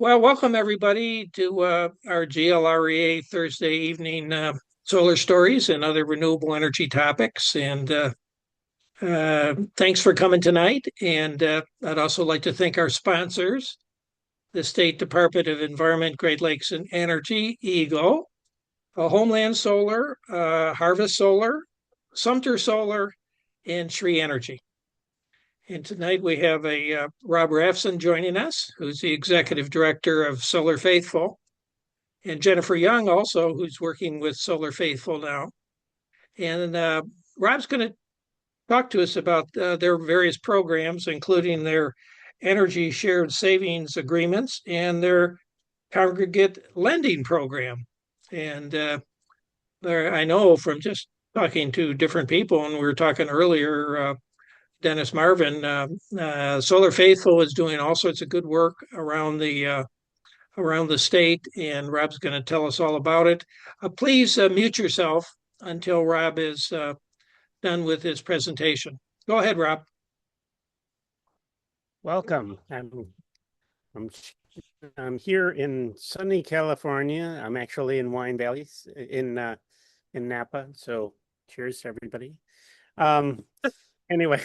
Well, welcome everybody to our GLREA Thursday evening solar stories and other renewable energy topics. And thanks for coming tonight. And I'd also like to thank our sponsors, the State Department of Environment, Great Lakes and Energy, EGLE, Homeland Solar, Harvest Solar, Sumter Solar, and Shree Energy. And tonight we have Rob Rafson joining us, who's the Executive Director of Solar Faithful, and Jennifer Young also, who's working with Solar Faithful now. And Rob's going to talk to us about their various programs, including their energy shared savings agreements and their Congregant Lending program. And I know from just talking to different people, and we were talking earlier, Dennis Marvin, Solar Faithful is doing all sorts of good work around the state, and Rob's going to tell us all about it. Please mute yourself until Rob is done with his presentation. Go ahead, Rob. Welcome. I'm I'm here in sunny California. I'm actually in Wine Valley in Napa. So cheers to everybody. Anyway,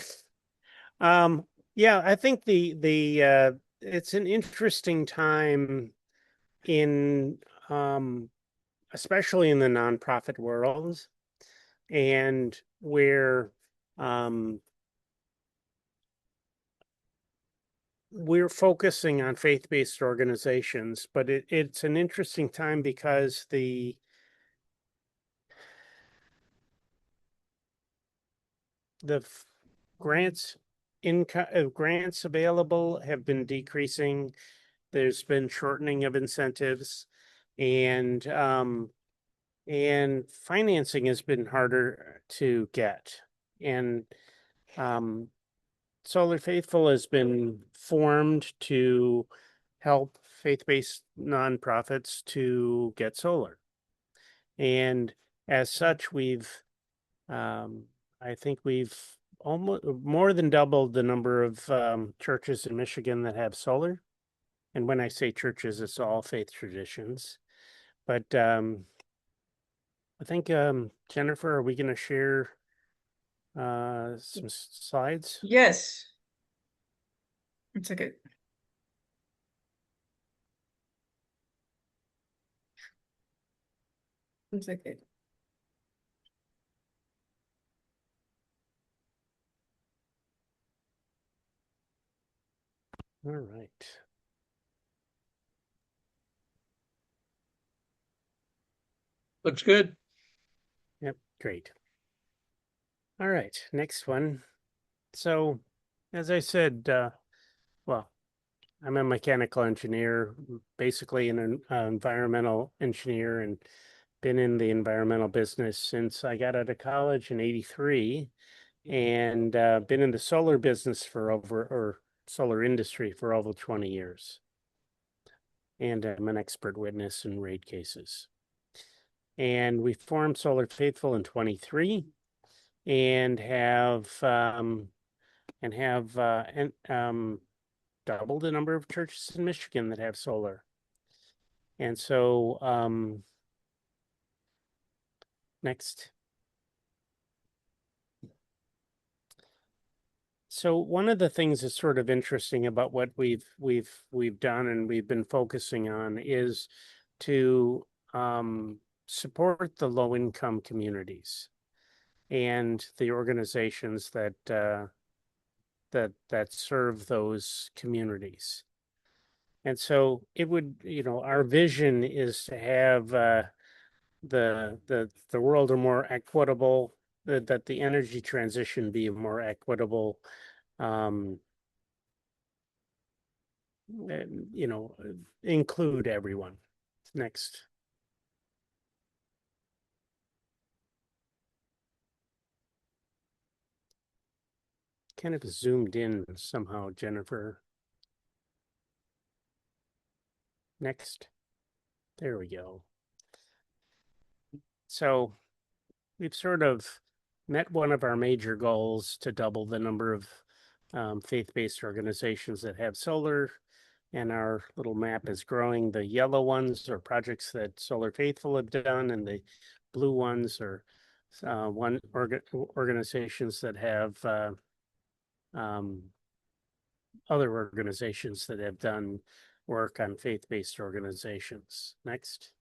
yeah, I think the it's an interesting time in especially in the nonprofit world, and where we're focusing on faith-based organizations, but it's an interesting time because the grants grants available have been decreasing. There's been shortening of incentives, and financing has been harder to get. And Solar Faithful has been formed to help faith-based nonprofits to get solar. And as such, I think we've almost more than doubled the number of churches in Michigan that have solar. And when I say churches, it's all faith traditions. But I think, Jennifer, are we going to share some slides? Yes. It's okay. It's okay. All right. Looks good. Yep, great. All right, next one. So, as I said, well, I'm a mechanical engineer, basically an environmental engineer, and been in the environmental business since I got out of college in '83, and been in the solar business or solar industry for over 20 years. And I'm an expert witness in rate cases. And we formed Solar Faithful in 23 and have doubled the number of churches in Michigan that have solar. And so, next. So one of the things that's sort of interesting about what we've done and we've been focusing on is to support the low-income communities and the organizations that serve those communities. And so it would, our vision is to have the world a more equitable, that the energy transition be more equitable, include everyone. Next. Kind of zoomed in somehow, Jennifer. Next. There we go. So we've sort of met one of our major goals to double the number of faith-based organizations that have solar. and our little map is growing. The yellow ones are projects that Solar Faithful have done, and the blue ones are organizations that have other organizations that have done work on faith-based organizations. Next.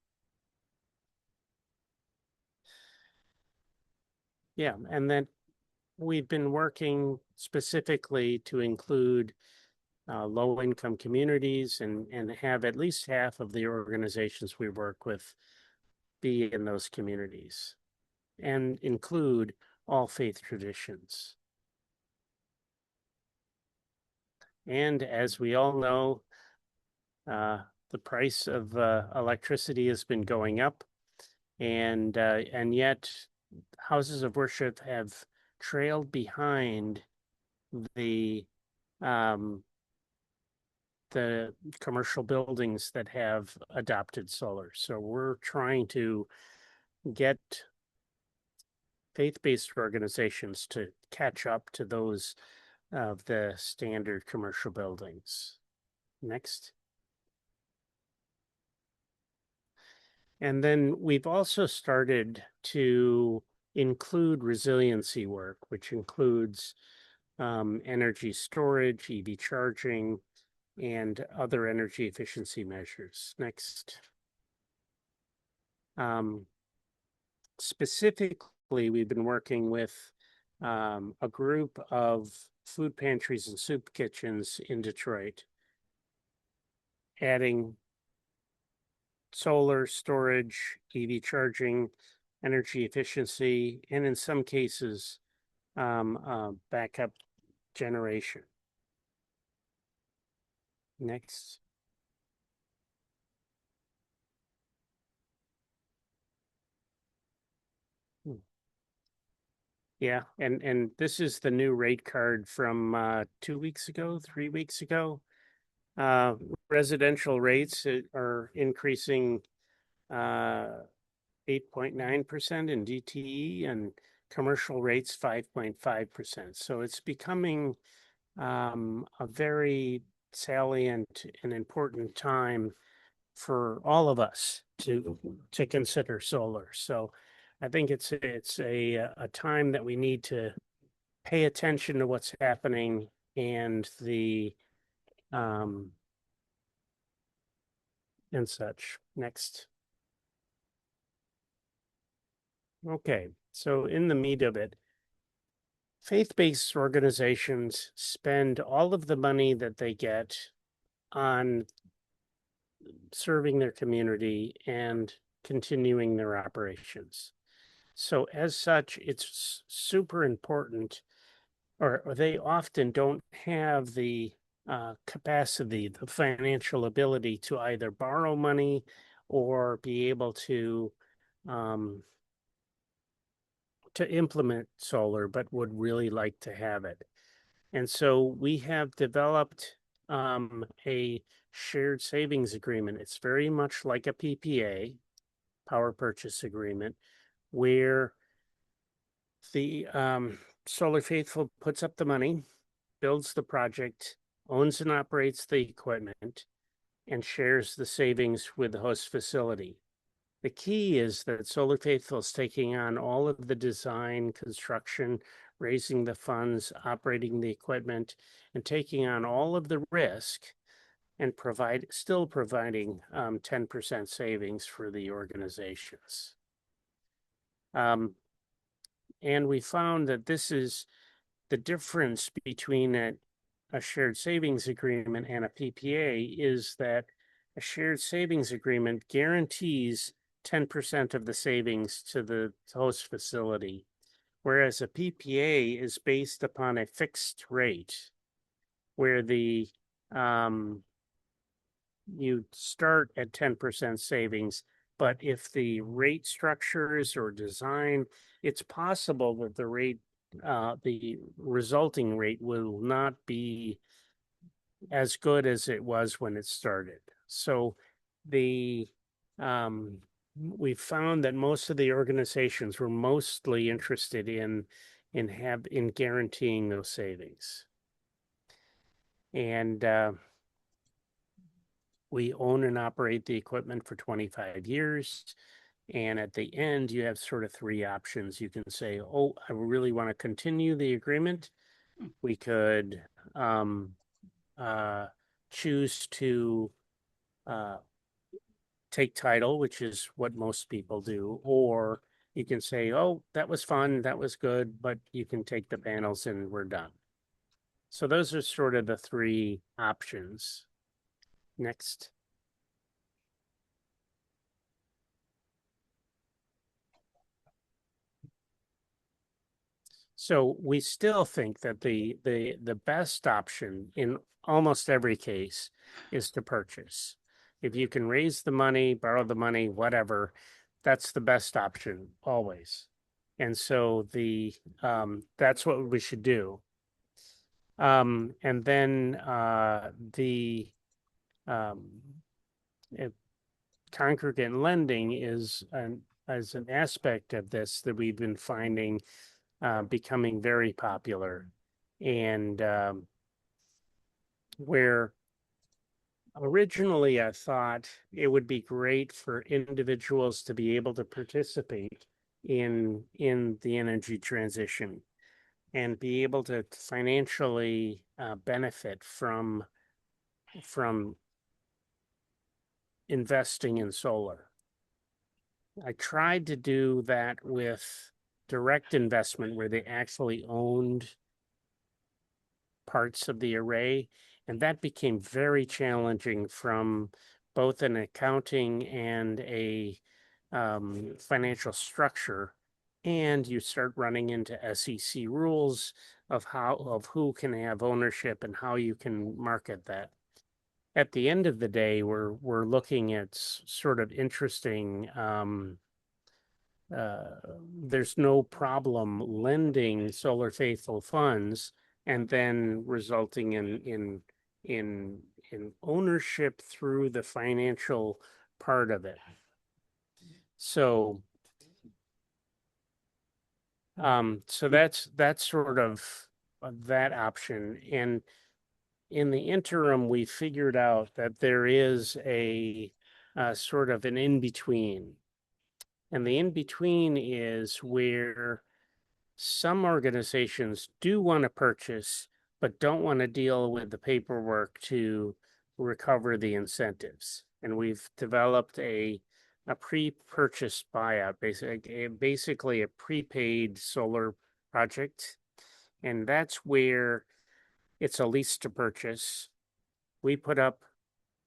Yeah, and then we've been working specifically to include low-income communities and have at least half of the organizations we work with be in those communities and include all faith traditions. And as we all know, the price of electricity has been going up, and yet houses of worship have trailed behind the commercial buildings that have adopted solar. So we're trying to get faith-based organizations to catch up to those of the standard commercial buildings. Next. And then we've also started to include resiliency work, which includes energy storage, EV charging, and other energy efficiency measures. Next. Specifically, we've been working with a group of food pantries and soup kitchens in Detroit, adding solar storage, EV charging, energy efficiency, and in some cases, backup generation. Next. Yeah, and this is the new rate card from 2 weeks ago, 3 weeks ago. Residential rates are increasing 8.9% in DTE and commercial rates 5.5%. So it's becoming a very salient and important time for all of us to consider solar. So I think it's a time that we need to pay attention to what's happening and and such. Next. Okay, so in the meat of it, faith-based organizations spend all of the money that they get on serving their community and continuing their operations. So as such, it's super important, or they often don't have the capacity, the financial ability to either borrow money or be able to implement solar, but would really like to have it. And so we have developed a shared savings agreement. It's very much like a PPA, power purchase agreement, where the Solar Faithful puts up the money, builds the project, owns and operates the equipment, and shares the savings with the host facility. The key is that Solar Faithful is taking on all of the design, construction, raising the funds, operating the equipment, and taking on all of the risk and still providing 10% savings for the organizations. And we found that this is the difference between a shared savings agreement and a PPA is that a shared savings agreement guarantees 10% of the savings to the host facility, whereas a PPA is based upon a fixed rate where you start at 10% savings, but if the rate structures or design, it's possible that the resulting rate will not be as good as it was when it started. So we found that most of the organizations were mostly interested in guaranteeing those savings. And we own and operate the equipment for 25 years. And at the end, you have sort of three options. You can say, oh, I really want to continue the agreement. We could choose to take title, which is what most people do, or you can say, oh, that was fun, that was good, but you can take the panels and we're done. So those are sort of the three options. Next. So we still think that the best option in almost every case is to purchase. If you can raise the money, borrow the money, whatever, that's the best option always. And so that's what we should do. And then the congregant lending is an aspect of this that we've been finding becoming very popular, and where originally I thought it would be great for individuals to be able to participate in the energy transition and be able to financially benefit from investing in solar. I tried to do that with direct investment where they actually owned parts of the array, and that became very challenging from both an accounting and a financial structure. And you start running into SEC rules of who can have ownership and how you can market that. At the end of the day, we're looking at sort of interesting. There's no problem lending solar faithful funds and then resulting in ownership through the financial part of it. So so that's sort of that option. And in the interim, we figured out that there is a sort of an in-between. And the in-between is where some organizations do want to purchase, but don't want to deal with the paperwork to recover the incentives. And we've developed a pre-purchase buyout, basically a prepaid solar project. And that's where it's a lease to purchase. We put up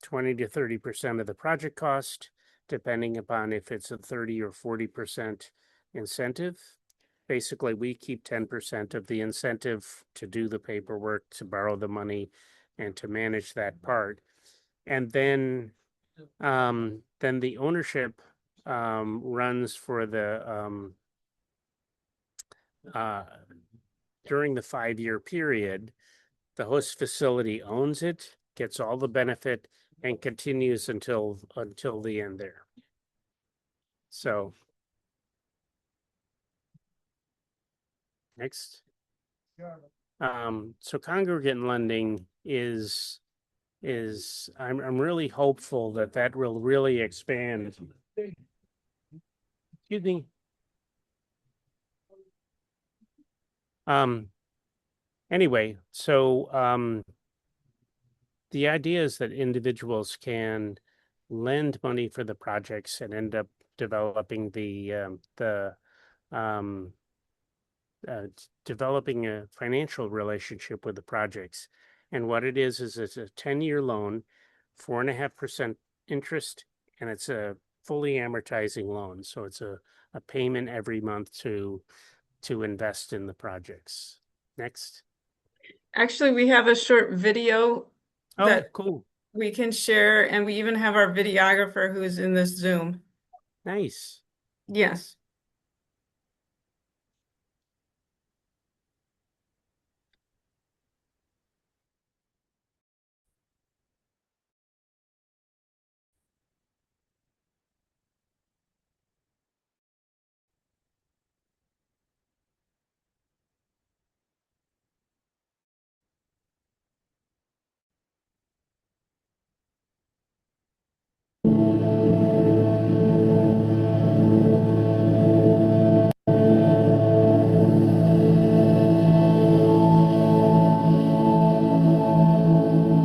20 to 30% of the project cost, depending upon if it's a 30 or 40% incentive. Basically, we keep 10% of the incentive to do the paperwork, to borrow the money, and to manage that part. And then the ownership runs for the during the 5-year period. The host facility owns it, gets all the benefit, and continues until the end there. So next. So congregant lending is I'm really hopeful that will really expand. Excuse me. Anyway, so the idea is that individuals can lend money for the projects and end up developing developing a financial relationship with the projects. And what it is it's a 10-year loan, 4.5% interest, and it's a fully amortizing loan. So it's a payment every month to invest in the projects. Next. Actually, we have a short video Oh, that cool. we can share, and we even have our videographer who is in this Zoom. Nice. Yes.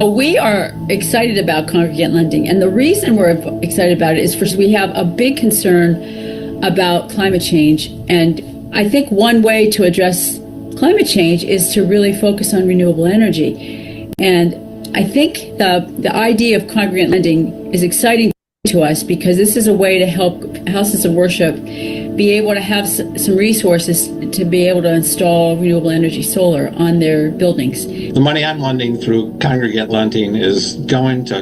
We are excited about Congregant Lending, and the reason we're excited about it is first, we have a big concern about climate change, and I think one way to address climate change is to really focus on renewable energy. And I think the idea of Congregant Lending is exciting to us because this is a way to help houses of worship be able to have some resources to be able to install renewable energy solar on their buildings. The money I'm lending through Congregant Lending is going to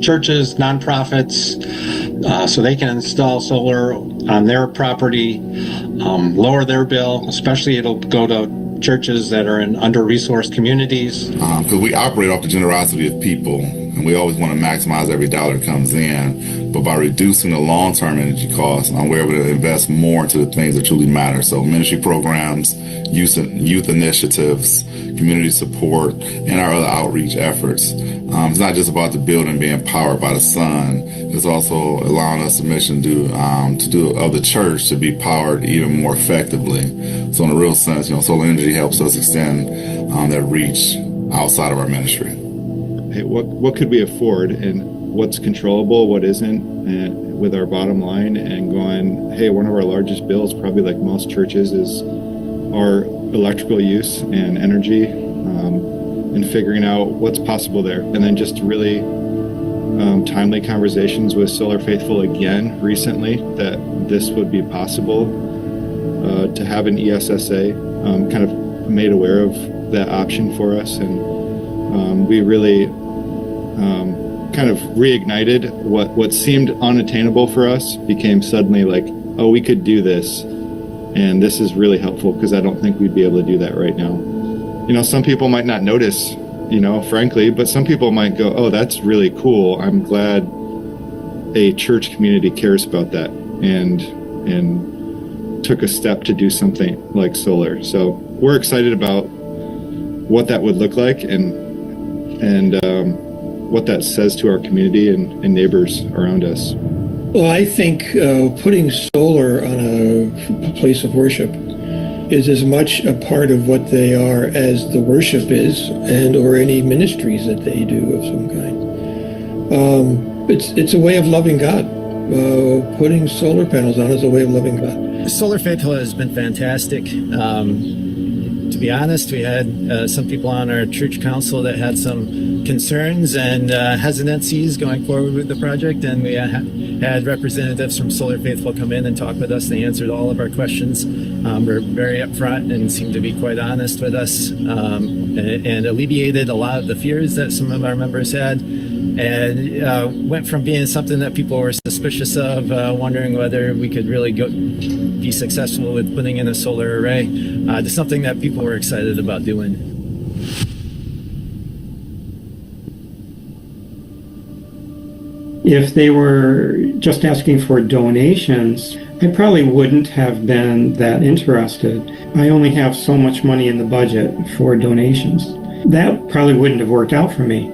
churches, nonprofits, so they can install solar on their property, lower their bill. Especially it'll go to churches that are in under-resourced communities. Because we operate off the generosity of people, and we always want to maximize every dollar that comes in. But by reducing the long-term energy costs, we're able to invest more into the things that truly matter. So ministry programs, youth initiatives, community support, and our other outreach efforts. It's not just about the building being powered by the sun. It's also allowing us the mission to do of the church to be powered even more effectively. So in a real sense, solar energy helps us extend that reach outside of our ministry. Hey, what could we afford, and what's controllable, what isn't, with our bottom line, and going, hey, one of our largest bills, probably like most churches, is our electrical use and energy, and figuring out what's possible there. And then just really timely conversations with Solar Faithful again recently that this would be possible, to have an ESSA kind of made aware of that option for us. And we really kind of reignited what seemed unattainable for us, became suddenly like, oh, we could do this. And this is really helpful because I don't think we'd be able to do that right now. Some people might not notice, frankly, but some people might go, oh, that's really cool. I'm glad a church community cares about that and took a step to do something like solar. So we're excited about what that would look like and what that says to our community and neighbors around us. Well, I think putting solar on a place of worship is as much a part of what they are as the worship is, and or any ministries that they do of some kind. It's a way of loving God. Putting solar panels on is a way of loving God. Solar Faithful has been fantastic. To be honest, we had some people on our church council that had some concerns and hesitancies going forward with the project, and we had representatives from Solar Faithful come in and talk with us. They answered all of our questions. Were very upfront and seemed to be quite honest with us, and alleviated a lot of the fears that some of our members had, and went from being something that people were suspicious of, wondering whether we could really be successful with putting in a solar array, to something that people were excited about doing. If they were just asking for donations, I probably wouldn't have been that interested. I only have so much money in the budget for donations. That probably wouldn't have worked out for me.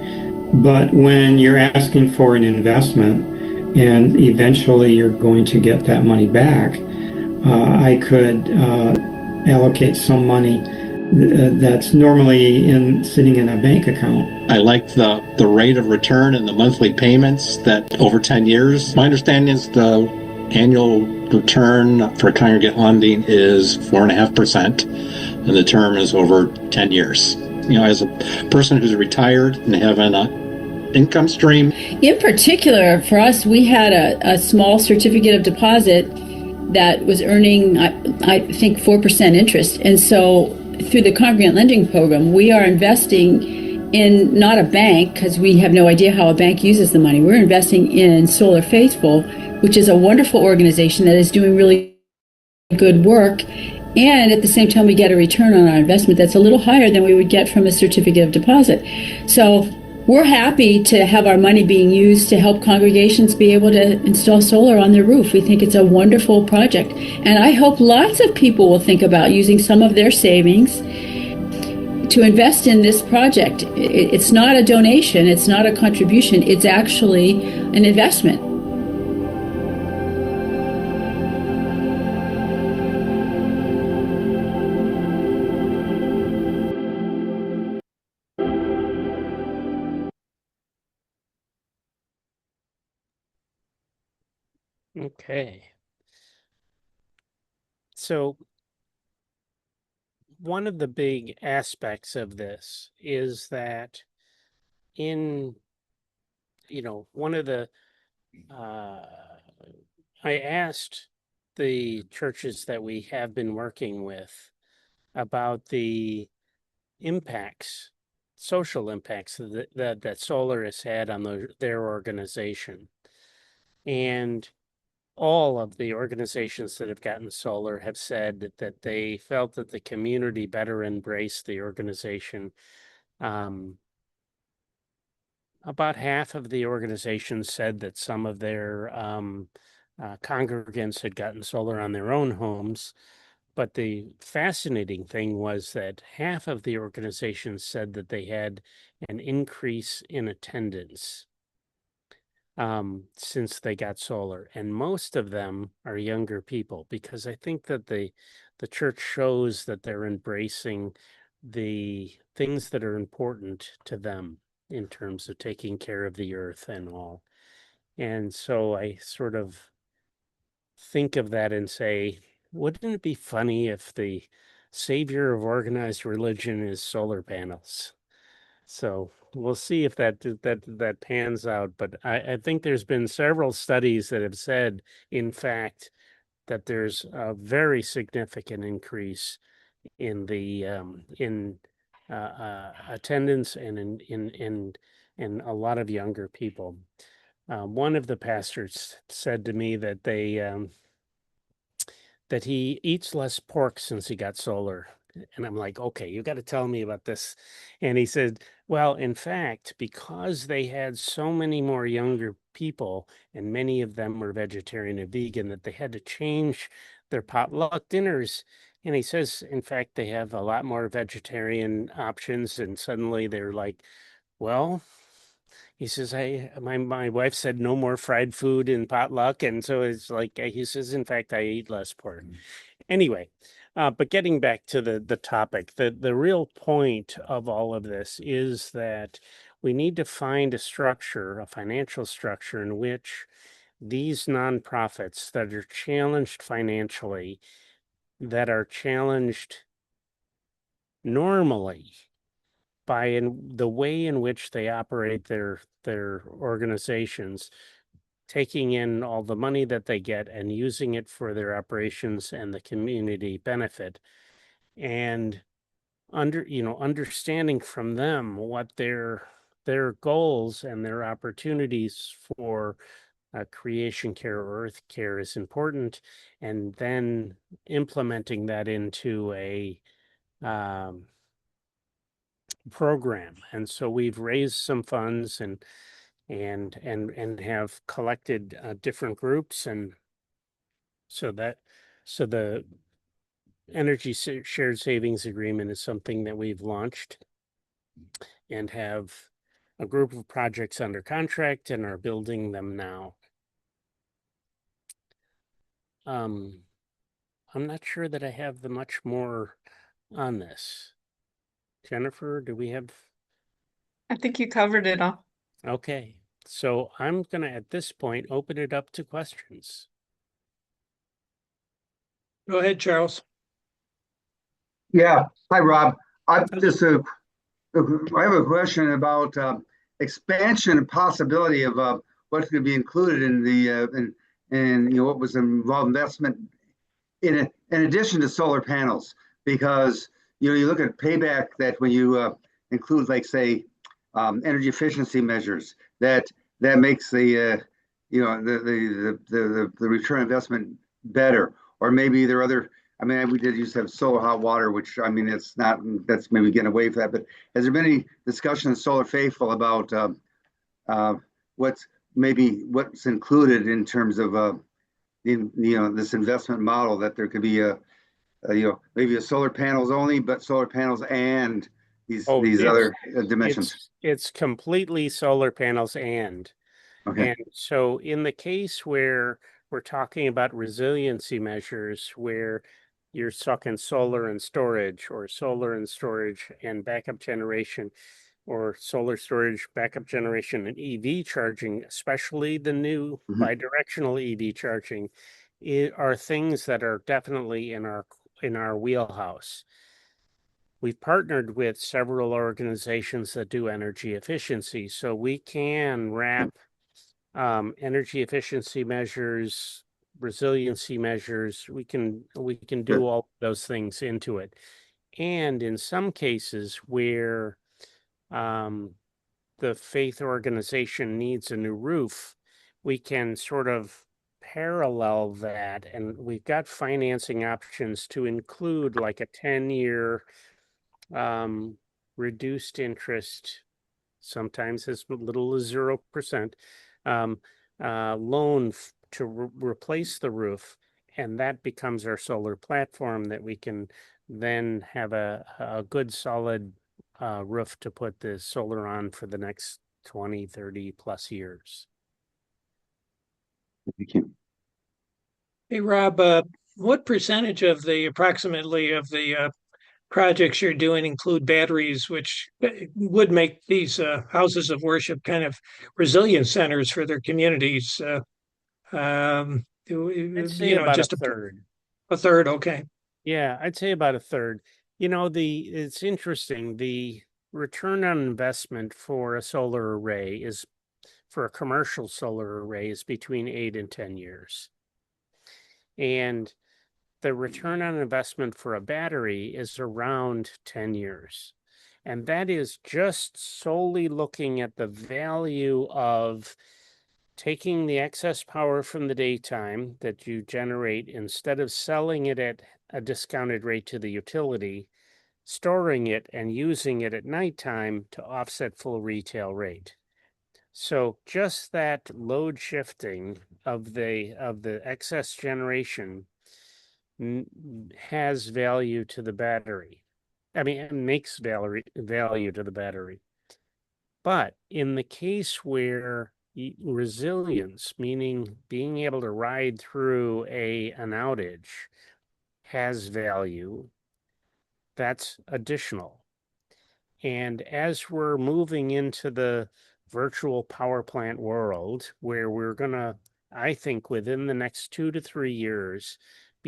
But when you're asking for an investment and eventually you're going to get that money back, I could allocate some money that's normally sitting in a bank account. I like the rate of return and the monthly payments that over 10 years. My understanding is the annual return for Congregant Lending is 4.5%, and the term is over 10 years. As a person who's retired and having an income stream. In particular, for us, we had a small certificate of deposit that was earning, I think, 4% interest. And so through the Congregant Lending program, we are investing in not a bank, because we have no idea how a bank uses the money. We're investing in Solar Faithful, which is a wonderful organization that is doing really good work. And at the same time, we get a return on our investment that's a little higher than we would get from a certificate of deposit. So we're happy to have our money being used to help congregations be able to install solar on their roof. We think it's a wonderful project. And I hope lots of people will think about using some of their savings to invest in this project. It's not a donation, it's not a contribution, it's actually an investment. Okay. So one of the big aspects of this is that one of the, I asked the churches that we have been working with about the impacts, social impacts that solar has had on their organization. And all of the organizations that have gotten solar have said that they felt that the community better embraced the organization. About half of the organizations said that some of their congregants had gotten solar on their own homes. But the fascinating thing was that half of the organizations said that they had an increase in attendance since they got solar, and most of them are younger people, because I think that the church shows that they're embracing the things that are important to them in terms of taking care of the earth and all. And so I sort of think of that and say, wouldn't it be funny if the savior of organized religion is solar panels? So we'll see if that pans out. But I think there's been several studies that have said, in fact, that there's a very significant increase in the attendance and in a lot of younger people. One of the pastors said to me that that he eats less pork since he got solar. And I'm like, okay, you got to tell me about this. And he said, well, in fact, because they had so many more younger people, and many of them were vegetarian and vegan, that they had to change their potluck dinners. And he says, in fact, they have a lot more vegetarian options. And suddenly they're like, well, he says, my wife said no more fried food in potluck. And so it's like, he says, in fact, I eat less pork. Anyway, but getting back to the topic, the real point of all of this is that we need to find a structure, a financial structure in which these nonprofits that are challenged financially, that are challenged normally by the way in which they operate their organizations, taking in all the money that they get and using it for their operations and the community benefit, and understanding from them what their goals and their opportunities for creation care or earth care is important, and then implementing that into a program. And so we've raised some funds and have collected different groups, and so the energy shared savings agreement is something that we've launched and have a group of projects under contract and are building them now. I'm not sure that I have much more on this. Jennifer, do we have? I think you covered it all. Okay, so I'm gonna at this point open it up to questions. Go ahead, Charles. Yeah. Hi, Rob. I have a question about expansion and possibility of what could be included in the what was involved investment in addition to solar panels, because you look at payback that when you include, like, say, energy efficiency measures, that makes the the return investment better. Or maybe there are other. I mean, we did used to have solar hot water, which, I mean, that's maybe getting away from that. But has there been any discussion in Solar Faithful about what's included in terms of this investment model, that there could be maybe a solar panels only, but solar panels and Oh, these other dimensions? it's completely solar panels and. Okay. And so in the case where we're talking about resiliency measures, where you're talking solar and storage, or solar and storage and backup generation, or solar storage, backup generation, and EV charging, especially the new bidirectional EV charging, are things that are definitely in our wheelhouse. We've partnered with several organizations that do energy efficiency, so we can wrap energy efficiency measures, resiliency measures. We can do all those things into it. And in some cases where the faith organization needs a new roof, we can sort of parallel that. And we've got financing options to include like a 10-year reduced interest, sometimes as little as 0%, loan to replace the roof. And that becomes our solar platform that we can then have a good solid roof to put the solar on for the next 20, 30 plus years. Thank you. Hey, Rob, what percentage of the approximately of the projects you're doing include batteries, which would make these houses of worship kind of resilient centers for their communities? I'd say about just a third. A third, okay. Yeah, I'd say about a third. It's interesting. The return on investment for a solar array is, for a commercial solar array, is between 8 and 10 years. And the return on investment for a battery is around 10 years. And that is just solely looking at the value of taking the excess power from the daytime that you generate, instead of selling it at a discounted rate to the utility, storing it and using it at nighttime to offset full retail rate. So just that load shifting of the excess generation has value to the battery. I mean, it makes value to the battery. But in the case where resilience, meaning being able to ride through an outage, has value, that's additional. And as we're moving into the virtual power plant world, where we're going to, I think within the next 2 to 3 years,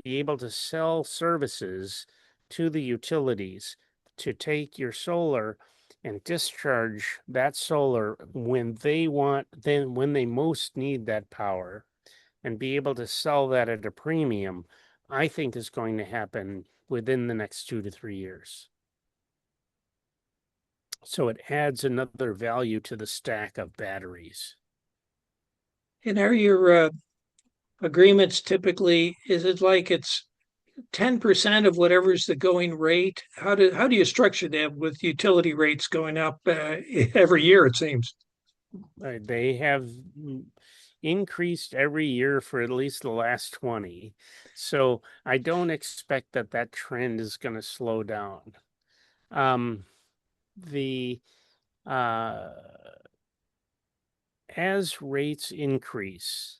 be able to sell services to the utilities to take your solar and discharge that solar when they most need that power, and be able to sell that at a premium, I think is going to happen within the next 2 to 3 years. So it adds another value to the stack of batteries. And are your agreements typically, is it like it's 10% of whatever's the going rate? How do you structure that with utility rates going up every year, it seems? They have increased every year for at least the last 20. So I don't expect that trend is going to slow down. As rates increase,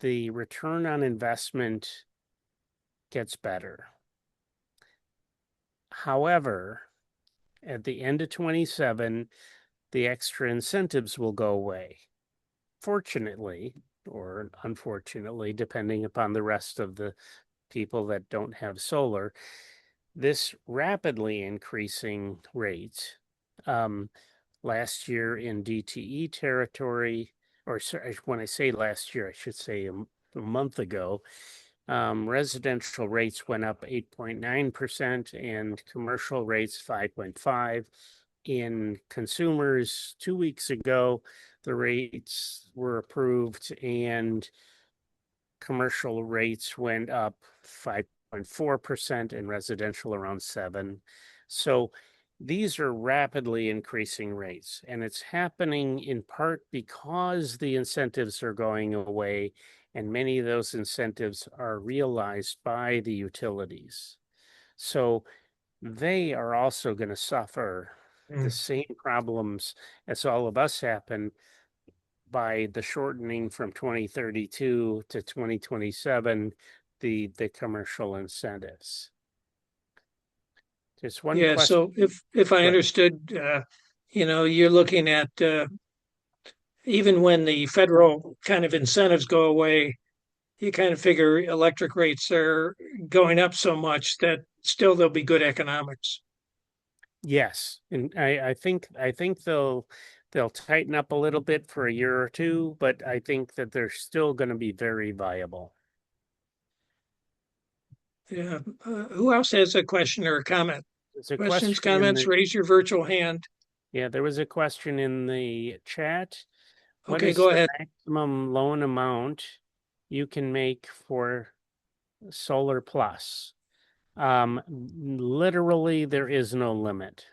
the return on investment gets better. However, at the end of 27, the extra incentives will go away. Fortunately, or unfortunately, depending upon the rest of the people that don't have solar, this rapidly increasing rate, last year in DTE territory, or sorry, when I say last year, I should say a month ago, residential rates went up 8.9% and commercial rates 5.5%. In consumers 2 weeks ago, the rates were approved and commercial rates went up 5.4% and residential around 7%. So these are rapidly increasing rates, and it's happening in part because the incentives are going away, and many of those incentives are realized by the utilities. So they are also going to suffer the same problems as all of us happen by the shortening from 2032 to 2027, the commercial incentives. Just one Yeah, question. so if I understood, you're looking at even when the federal kind of incentives go away, you kind of figure electric rates are going up so much that still there'll be good economics. Yes, and I think they'll tighten up a little bit for a year or two, but I think that they're still going to be very viable. Yeah. Who else has a question or a comment? There's a Questions, question in comments, the, raise your virtual hand. yeah, there was a question in the chat. What Okay, is go the ahead. maximum loan amount you can make for Solar Plus? Literally, there is no limit.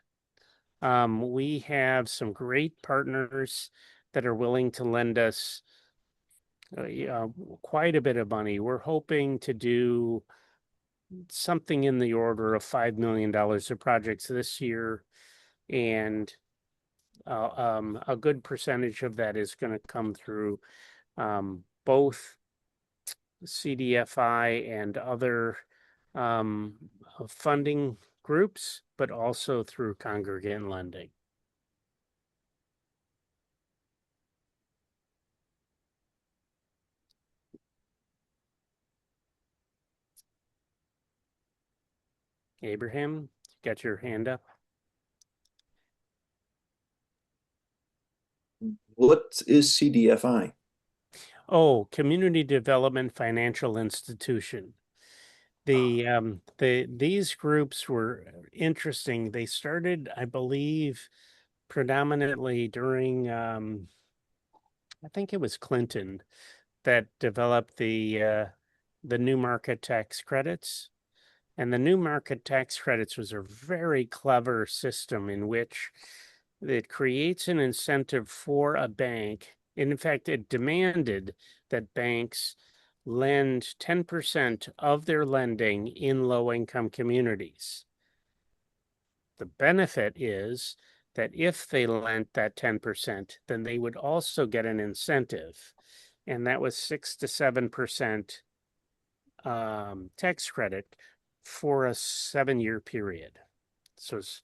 We have some great partners that are willing to lend us quite a bit of money. We're hoping to do something in the order of $5 million of projects this year, and a good percentage of that is going to come through both CDFI and other funding groups, but also through Congregant Lending. Abraham, you got your hand up? What is CDFI? Oh, Community Development Financial Institution. These groups were interesting. They started, I believe, predominantly during I think it was Clinton that developed the new market tax credits. And the new market tax credits was a very clever system in which it creates an incentive for a bank. And in fact, it demanded that banks lend 10% of their lending in low-income communities. The benefit is that if they lent that 10%, then they would also get an incentive. And that was 6 to 7% tax credit for a 7-year period. So it's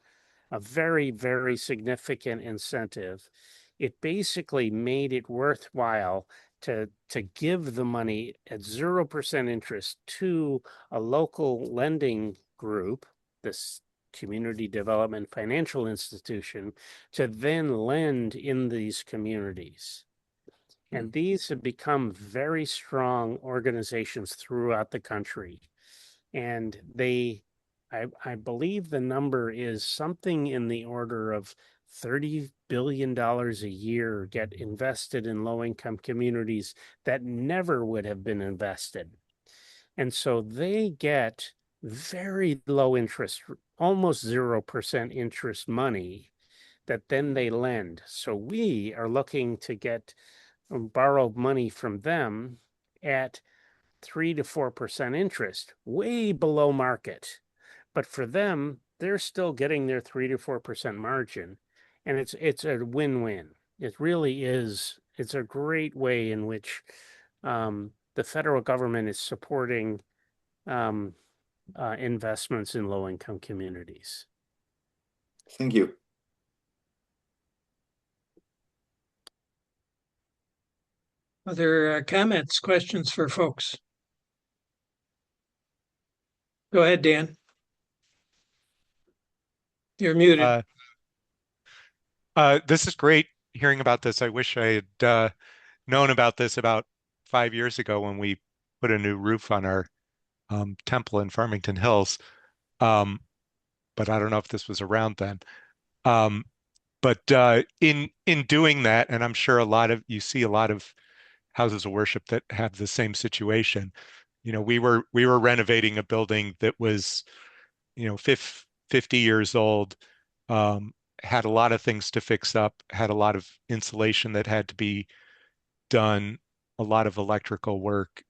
a very, very significant incentive. It basically made it worthwhile to give the money at 0% interest to a local lending group, this Community Development Financial Institution, to then lend in these communities. And these have become very strong organizations throughout the country. And I believe the number is something in the order of $30 billion a year get invested in low-income communities that never would have been invested. And so they get very low interest, almost 0% interest money that then they lend. So we are looking to get borrowed money from them at 3 to 4% interest, way below market. But for them, they're still getting their 3 to 4% margin, and it's a win-win. It really is. It's a great way in which the federal government is supporting investments in low-income communities. Thank you. Other comments, questions for folks? Go ahead, Dan. You're muted. This is great hearing about this. I wish I had known about this about 5 years ago when we put a new roof on our temple in Farmington Hills. But I don't know if this was around then. But in doing that, and I'm sure you see a lot of houses of worship that have the same situation. We were renovating a building that was 50 years old, had a lot of things to fix up, had a lot of insulation that had to be done, a lot of electrical work,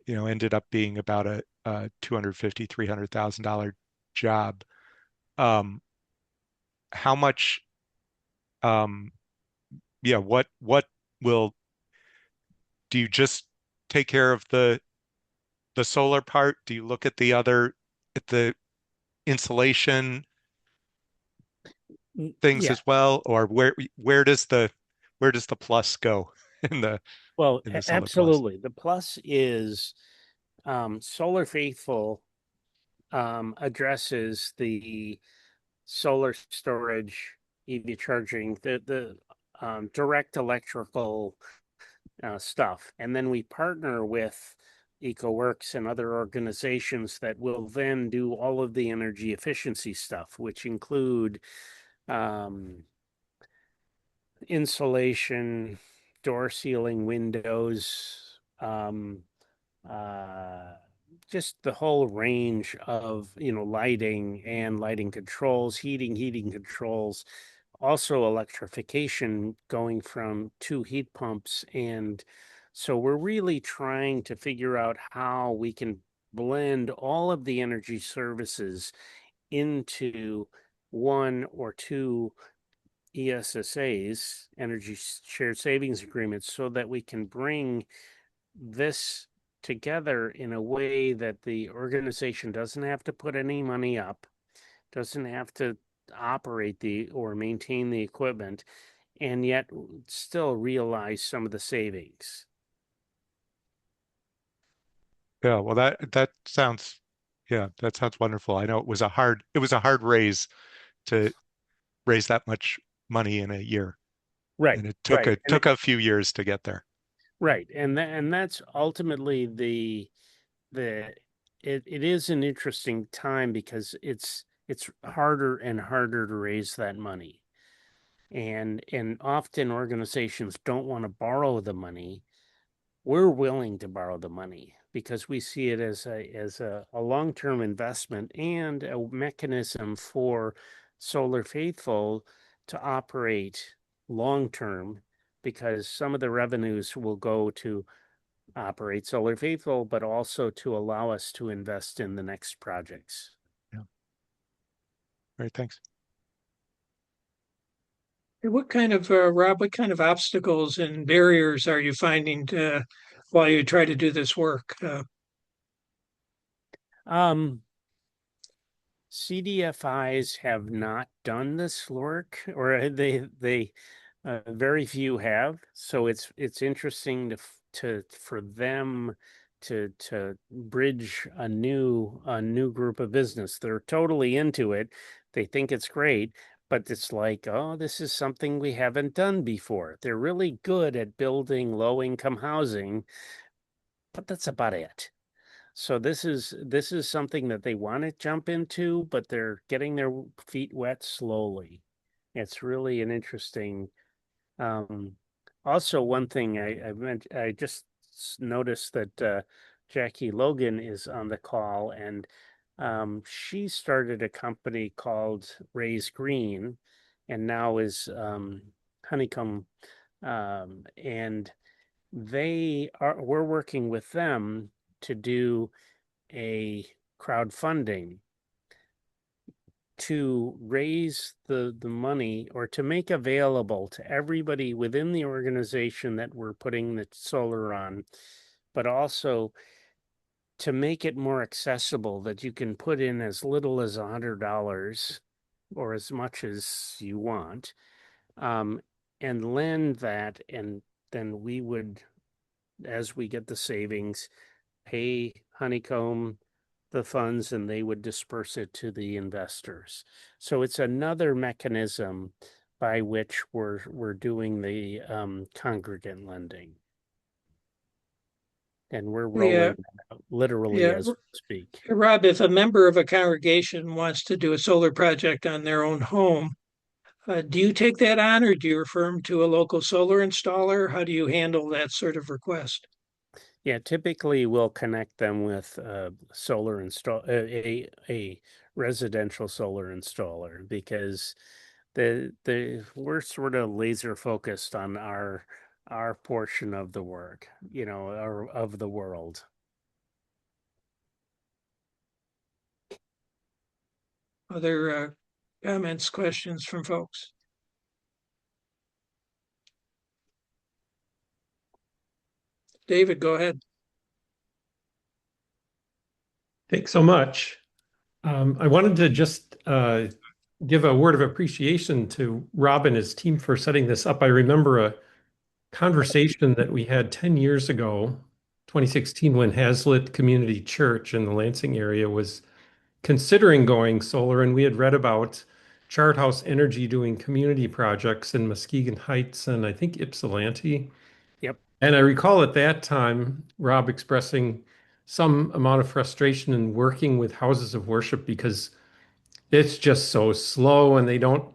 ended up being about a $250,000, $300,000 job. how much, yeah, what will, do you just take care of the solar part? Do you look at the insulation things Yeah. as well? Or where does the plus go in the Well, in the solar plus? absolutely. The plus is Solar Faithful addresses the solar storage, EV charging, the direct electrical stuff. And then we partner with EcoWorks and other organizations that will then do all of the energy efficiency stuff, which include insulation, door sealing, windows, uh, just the whole range of, lighting and lighting controls, heating controls, also electrification going from 2 heat pumps. And so we're really trying to figure out how we can blend all of the energy services into 1 or 2 ESSAs, energy shared savings agreements, so that we can bring this together in a way that the organization doesn't have to put any money up, doesn't have to operate or maintain the equipment, and yet still realize some of the savings. Yeah, well that sounds, yeah, that sounds wonderful. I know it was a hard to raise that much money in a year. Right, And it right. took a few years to get there. Right. And that's ultimately it is an interesting time because it's harder and harder to raise that money. And often organizations don't want to borrow the money. We're willing to borrow the money because we see it as a long-term investment and a mechanism for Solar Faithful to operate long-term, because some of the revenues will go to operate Solar Faithful, but also to allow us to invest in the next projects. Yeah. Great, thanks. Rob, what kind of obstacles and barriers are you finding while you try to do this work? CDFIs have not done this work, or they very few have. So it's interesting for them to bridge a new group of business. They're totally into it. They think it's great, but it's like, oh, this is something we haven't done before. They're really good at building low-income housing, but that's about it. So this is something that they want to jump into, but they're getting their feet wet slowly. It's really an interesting. Also, one thing I just noticed that Jackie Logan is on the call, and she started a company called Raise Green, and now is Honeycomb, and we're working with them to do a crowdfunding to raise the money, or to make available to everybody within the organization that we're putting the solar on, but also to make it more accessible, that you can put in as little as $100 or as much as you want, and lend that, and then we would, as we get the savings, pay Honeycomb the funds, and they would disperse it to the investors. So it's another mechanism by which we're doing the congregant lending, and we're rolling out literally as we speak. Rob, if a member of a congregation wants to do a solar project on their own home, do you take that on, or do you refer them to a local solar installer? How do you handle that sort of request? Yeah, typically we'll connect them with solar install a residential solar installer, because we're sort of laser focused on our portion of the work, or of the world. Other Comments, questions from folks? David, go ahead. Thanks so much. I wanted to just give a word of appreciation to Rob and his team for setting this up. I remember a conversation that we had 10 years ago, 2016, when Hazlitt Community Church in the Lansing area was considering going solar, and we had read about Chart House Energy doing community projects in Muskegon Heights and I think Ypsilanti. Yep. And I recall at that time, Rob expressing some amount of frustration in working with houses of worship because it's just so slow and they don't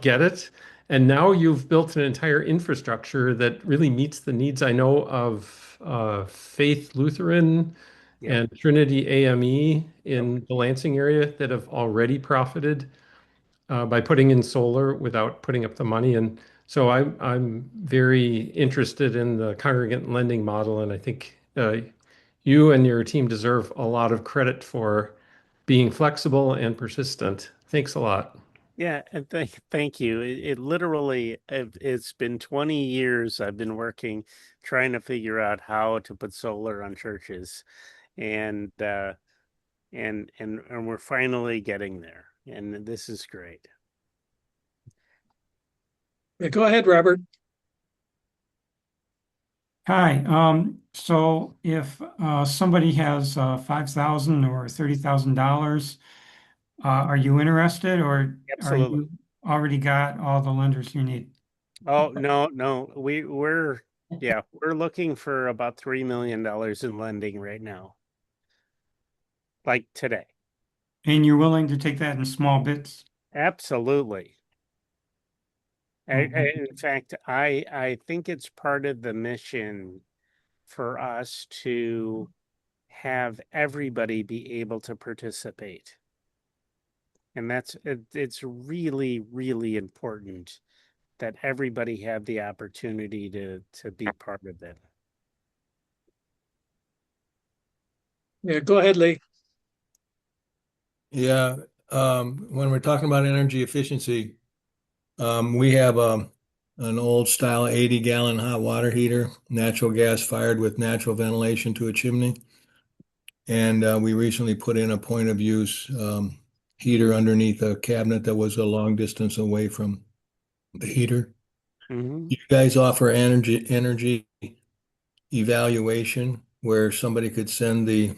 get it. And now you've built an entire infrastructure that really meets the needs. I know of Faith Lutheran and Trinity AME in the Lansing area that have already profited by putting in solar without putting up the money. And so I'm very interested in the congregant lending model, and I think you and your team deserve a lot of credit for being flexible and persistent. Thanks a lot. Yeah, and thank you. It literally it's been 20 years I've been working trying to figure out how to put solar on churches, and we're finally getting there, and this is great. Yeah, go ahead, Robert. Hi. So if somebody has $5,000 or $30,000, are you interested, or are Absolutely. you already got all the lenders you need? Oh, no. We're looking for about $3 million in lending right now. Like today. And you're willing to take that in small bits? Absolutely. Mhm. In fact, I think it's part of the mission for us to have everybody be able to participate. And it's really, really important that everybody have the opportunity to be part of it. Yeah, go ahead, Lee. Yeah, when we're talking about energy efficiency, we have an old style 80-gallon hot water heater, natural gas fired with natural ventilation to a chimney. And we recently put in a point of use heater underneath a cabinet that was a long distance away from the heater. Mm-hmm. You guys offer energy evaluation where somebody could send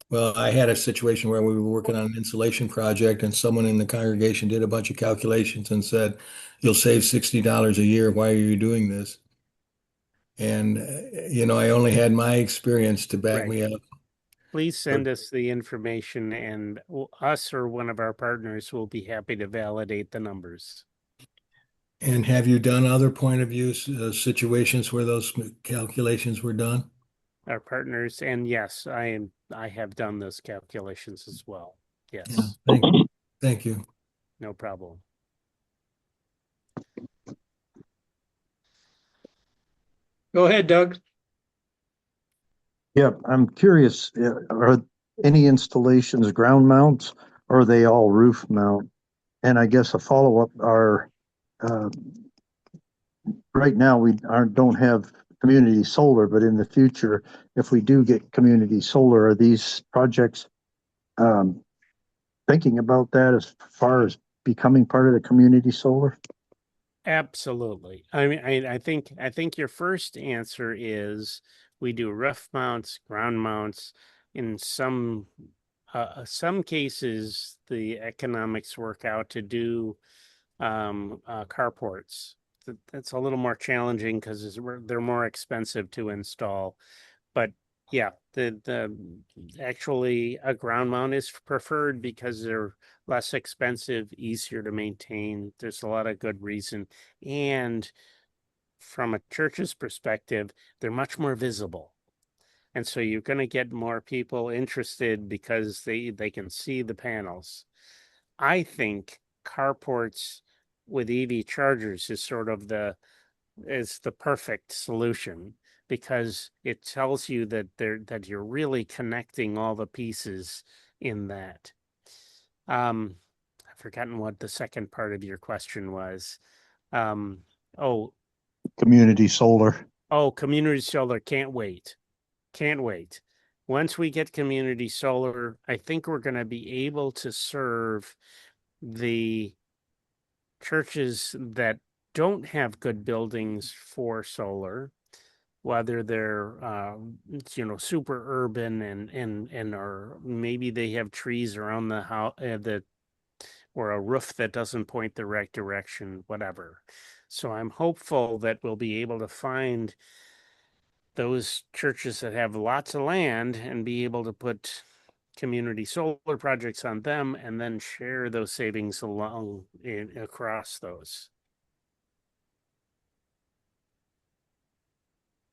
well, I had a situation where we were working on an insulation project and someone in the congregation did a bunch of calculations and said, "You'll save $60 a year. Why are you doing this?" And, I only had my experience to back me up. Please send us the information, and us or one of our partners will be happy to validate the numbers. And have you done other point of use situations where those calculations were done? Our partners, and yes, I have done those calculations as well. Yes. Yeah, thank you. Thank you. No problem. Go ahead, Doug. Yeah, I'm curious, are any installations ground mounts or are they all roof mount? And I guess a follow-up are, right now we don't have community solar, but in the future, if we do get community solar, are these projects thinking about that as far as becoming part of the community solar? Absolutely. I mean, I think your first answer is we do roof mounts, ground mounts. In some cases, the economics work out to do carports. That's a little more challenging because they're more expensive to install. But yeah, the actually a ground mount is preferred because they're less expensive, easier to maintain. There's a lot of good reason. And from a church's perspective, they're much more visible. And so you're going to get more people interested because they can see the panels. I think carports with EV chargers is sort of the perfect solution because it tells you that you're really connecting all the pieces in that. forgotten what the second part of your question was. Oh, Community solar. oh, community solar, can't wait. Can't wait. Once we get community solar, I think we're going to be able to serve the churches that don't have good buildings for solar, whether they're super urban and or maybe they have trees around the house or a roof that doesn't point the right direction, whatever. So I'm hopeful that we'll be able to find those churches that have lots of land and be able to put community solar projects on them and then share those savings across those.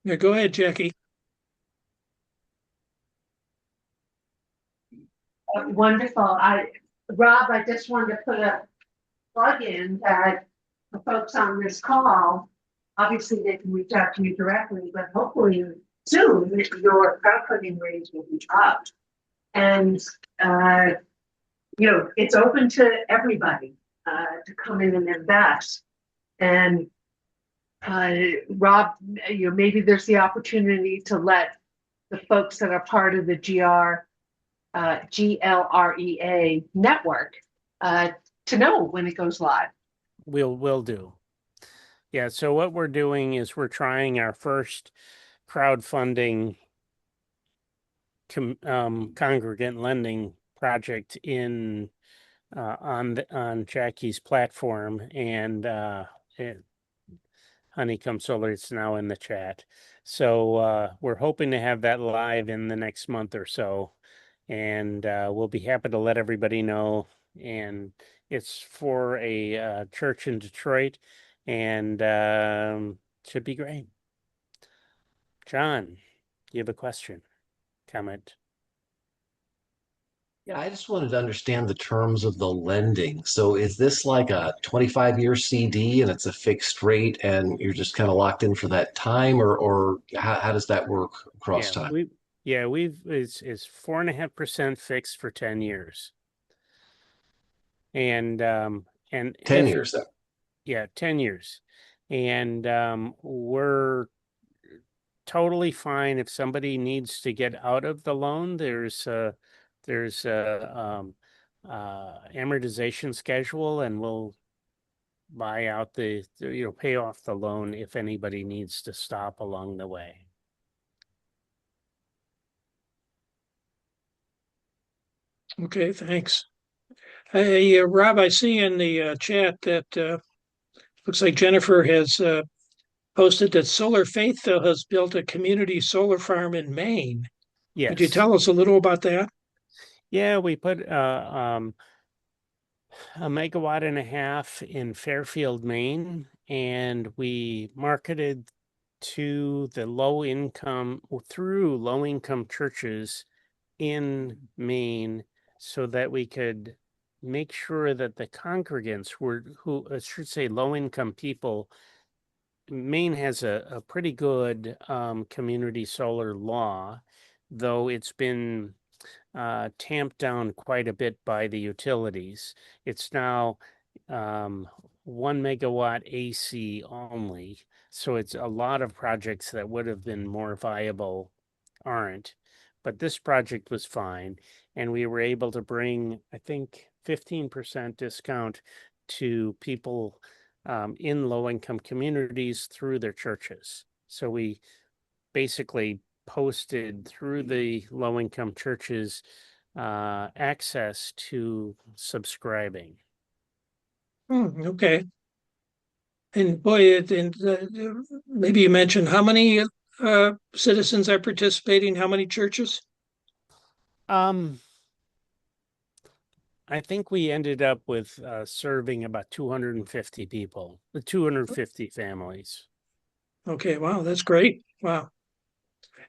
Yeah, go ahead, Jackie. Wonderful. Rob, I just wanted to put a plug in that the folks on this call, obviously they can reach out to you directly, but hopefully soon your crowdfunding rates will be up. And, it's open to everybody to come in and invest. And Rob, maybe there's the opportunity to let the folks that are part of the GLREA network to know when it goes live. Will do. Yeah, so what we're doing is we're trying our first crowdfunding congregant lending project on Jackie's platform, and Honeycomb Solar, it's now in the chat. So we're hoping to have that live in the next month or so, and we'll be happy to let everybody know. And it's for a church in Detroit, and should be great. John, you have a question, comment? Yeah, I just wanted to understand the terms of the lending. So is this like a 25-year CD and it's a fixed rate and you're just kind of locked in for that time, or how does that work across time? It's 4.5% fixed for 10 years. And 10 years then. Yeah, 10 years. And we're totally fine if somebody needs to get out of the loan. There's amortization schedule, and we'll buy out pay off the loan if anybody needs to stop along the way. Okay, thanks. Hey, Rob, I see in the chat that looks like Jennifer has posted that Solar Faith has built a community solar farm in Maine. Yes. Could you tell us a little about that? Yeah, we put a 1.5 megawatts in Fairfield, Maine, and we marketed to the through low income churches in Maine so that we could make sure that the congregants low income people. Maine has a pretty good community solar law, though it's been tamped down quite a bit by the utilities. It's now 1 megawatt AC only. So it's a lot of projects that would have been more viable aren't. But this project was fine. And we were able to bring, I think, 15% discount to people in low-income communities through their churches. So we basically posted through the low-income churches access to subscribing. Okay. And boy, maybe you mentioned how many citizens are participating, how many churches? I think we ended up with serving about 250 people, 250 families. Okay, wow, that's great. Wow.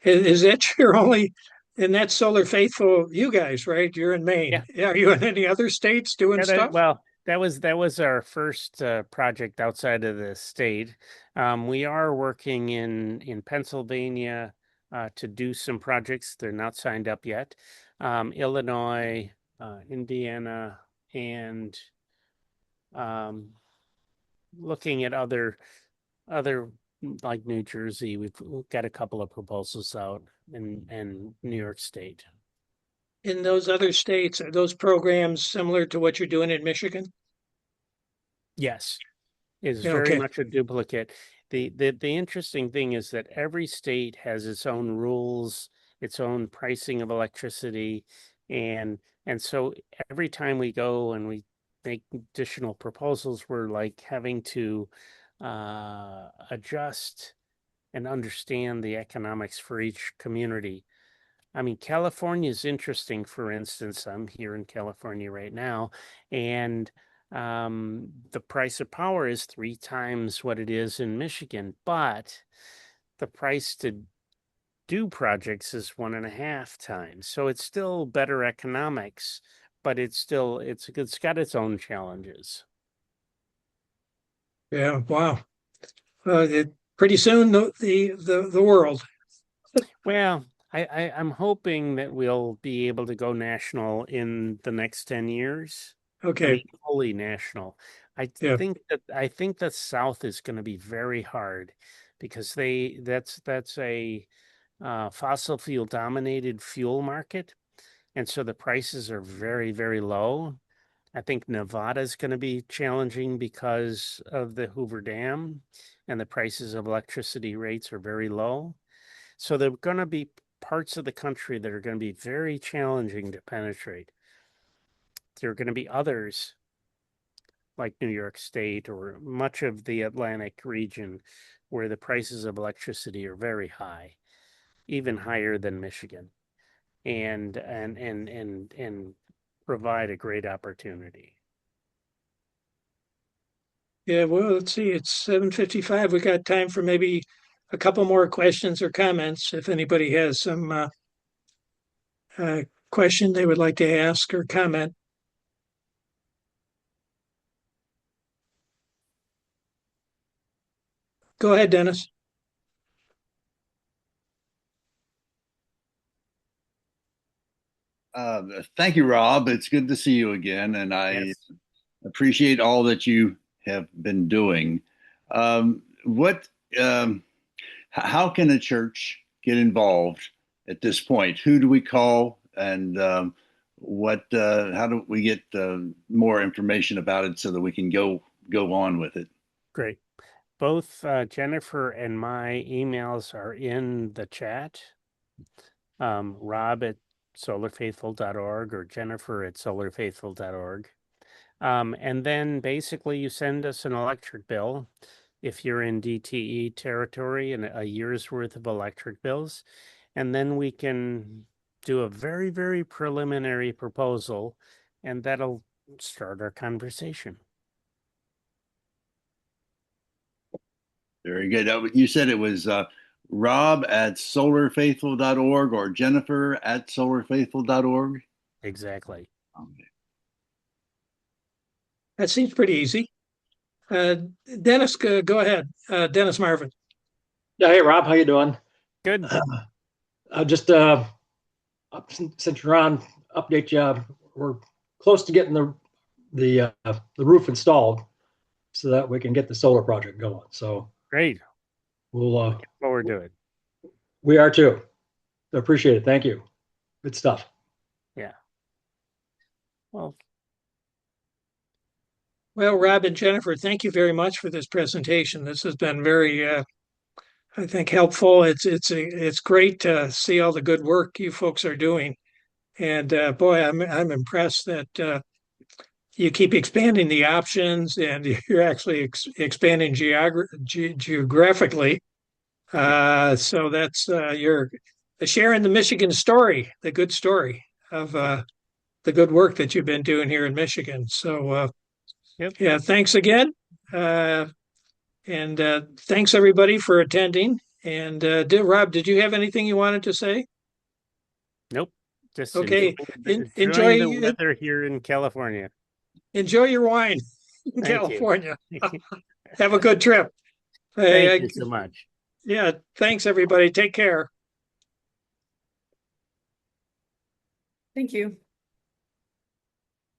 Is that your only, and that's Solar Faithful, you guys, right? You're in Maine. Yeah. Are you in any other states doing stuff? Well, that was our first project outside of the state. We are working in Pennsylvania to do some projects. They're not signed up yet. Illinois, Indiana, and looking at other like New Jersey, we've got a couple of proposals out in New York State. In those other states, are those programs similar to what you're doing in Michigan? Yes, it's Yeah, very okay. much a duplicate. The interesting thing is that every state has its own rules, its own pricing of electricity, and so every time we go and we make additional proposals, we're like having to adjust and understand the economics for each community. I mean, California is interesting. For instance, I'm here in California right now, and the price of power is 3 times what it is in Michigan, but the price to do projects is 1.5 times. So it's still better economics, but it's got its own challenges. Yeah, wow. Pretty soon the world. Well, I'm hoping that we'll be able to go national in the next 10 years. Okay. I mean, fully national. Yeah. I think the South is going to be very hard because that's a fossil fuel dominated fuel market, and so the prices are very, very low. I think Nevada is going to be challenging because of the Hoover Dam, and the prices of electricity rates are very low. So there are going to be parts of the country that are going to be very challenging to penetrate. There are going to be others like New York State or much of the Atlantic region where the prices of electricity are very high, even higher than Michigan, and provide a great opportunity. Yeah, well, let's see, it's 7:55. We got time for maybe a couple more questions or comments. If anybody has some question they would like to ask or comment. Go ahead, Dennis. Thank you, Rob. It's good to see you again, and I appreciate all that you have been doing. How can a church get involved at this point? Who do we call, and how do we get more information about it so that we can go on with it? Great. Both Jennifer and my emails are in the chat. Rob at solarfaithful.org or Jennifer at solarfaithful.org. And then basically you send us an electric bill if you're in DTE territory and a year's worth of electric bills. And then we can do a very, very preliminary proposal, and that'll start our conversation. Very good. You said it was Rob at solarfaithful.org or Jennifer at solarfaithful.org? Exactly. Okay. That seems pretty easy. Dennis, go ahead. Dennis Marvin. Yeah, hey Rob, how you doing? Good. Just since you're on, update you. We're close to getting the roof installed, so that we can get the solar project going. So great. We'll look forward to it. We are too. I appreciate it. Thank you. Good stuff. Yeah. Well, Rob and Jennifer, thank you very much for this presentation. This has been very, I think, helpful. It's great to see all the good work you folks are doing, and boy, I'm impressed that you keep expanding the options, and you're actually expanding geographically. So that's you're sharing the Michigan story, the good story of the good work that you've been doing here in Michigan. So yeah, thanks again. And thanks everybody for attending. And Rob, did you have anything you wanted to say? Nope. Just okay. Enjoy the weather here in California. Enjoy your wine in California. Have a good trip. Thank you so much. Yeah, thanks everybody. Take care. Thank you.